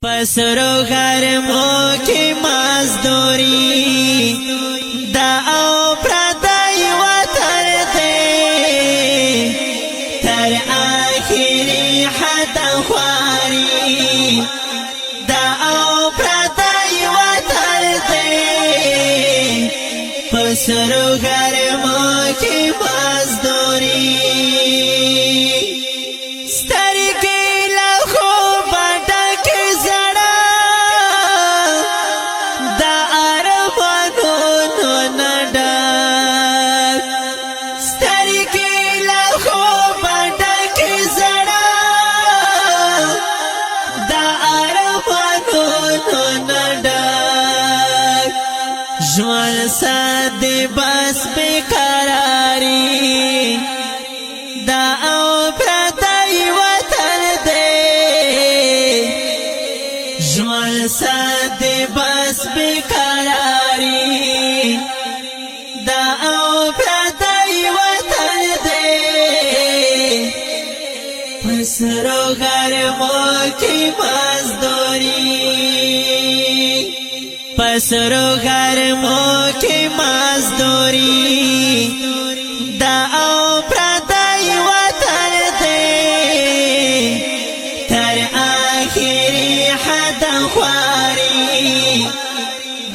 پسرو غرمو کی مزدوری دا او پردای وطن دے تر آخری حد خواری دا او پردای وطن دے پسرو غرمو کی مزدوری جوان ساد بس بیقراری دا او پردای وطن دے جوان ساد بس بیقراری دا او پردای وطن دے پسرو غرمو کی مزدوری پسرو غرمو کی مزدوری دا او پردای وطن دے تر آخری حد خواری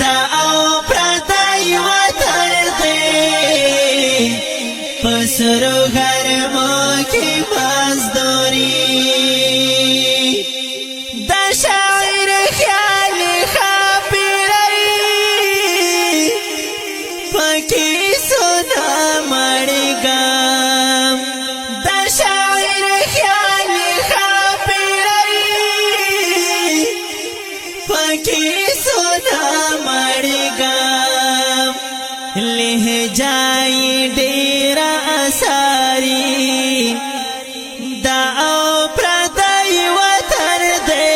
دا او پردای وطن دے پسرو غرمو کی مزدوری دا شاعر خیال پکی سونا مڑی گام دا شاعر خیال خاپیرائی پکی سونا مڑی گام لہ جائی ڈیرا اساری دا او پردائی وطن دے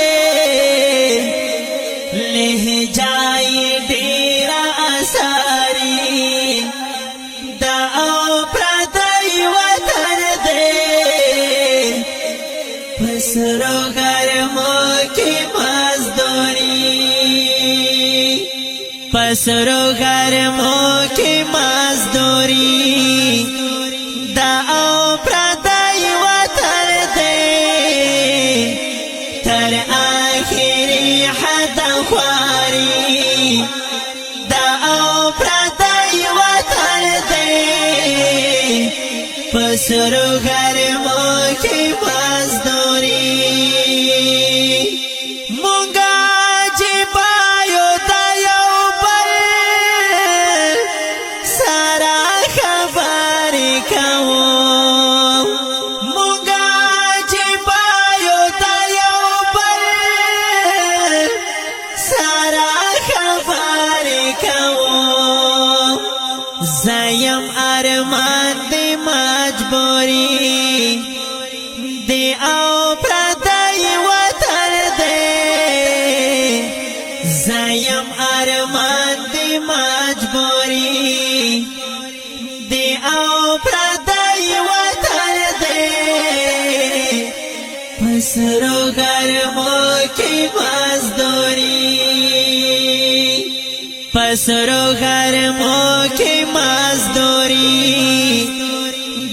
لہ جائی ڈیرا اساری دا او پردای وطن دے پسرو غرمو کی مزدوری پسرو غرمو کی مزدوری دا او پردای وطن دے تر آخری حد خواری دا او پردای وطن دے پسرو غرمو کی مزدوری مونگا جی بایو دا یو بل سارا خبری کھاؤ مونگا جی بایو دا یو بل سارا خبری کھاؤ زیم ارمان دی مجبوری دی او پردای وطن دے زیم ارمان دی مجبوری دی او پردای وطن دے پسرو غرمو کی مزدوری پسرو غرمو کی مزدوری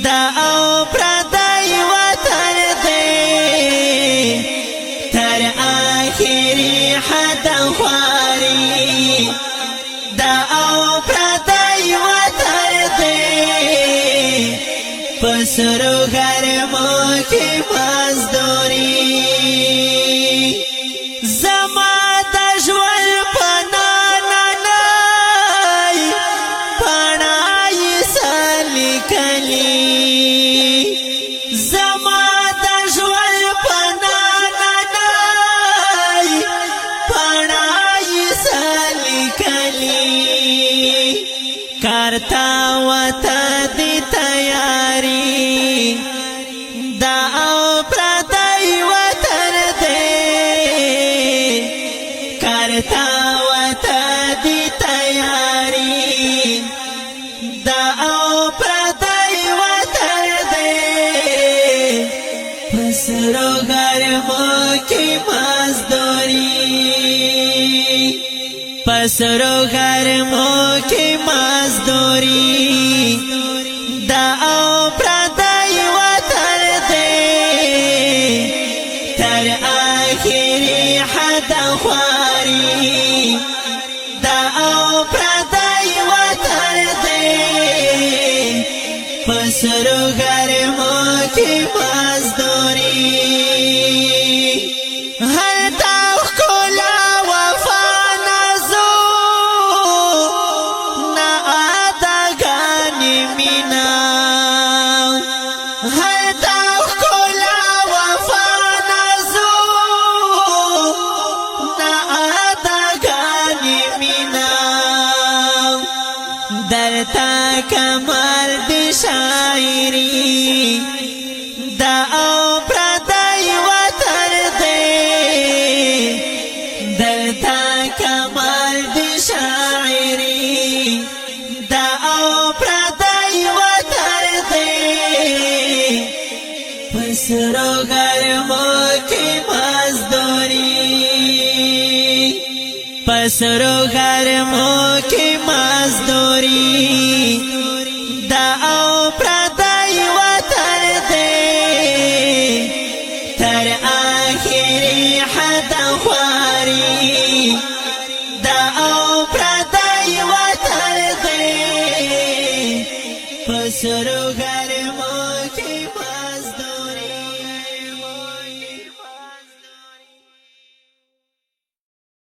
دا او پردای وطن دے تر آخری حد خواری دا او پردای وطن دے پسرو غرمو کی مزدوری زما دا ژوند زما دا ژوند پنانای پنای سلیکلی کرتا وتا دی تیاری دا او پردای وطن دے کرتا وتا دی تیاری دا او پردای وطن دے پسرو غرمو کی مزدوری پسرو غرمو کی مزدوری دا او پردای وطن دی تر آخری حد خواری دا او پردای وطن دی پسرو غرمو کی مزدوری درتا کمال دی شاعری دا او پردای وطن دی درتا کمال دی شاعری دا او پردای وطن دی پسرو غرمو کی مزدوری پسرو غرمو کی مزدوری دا او پردای وطن دی تر آخری حد خواری دا او پردای وطن دی پسرو غرمو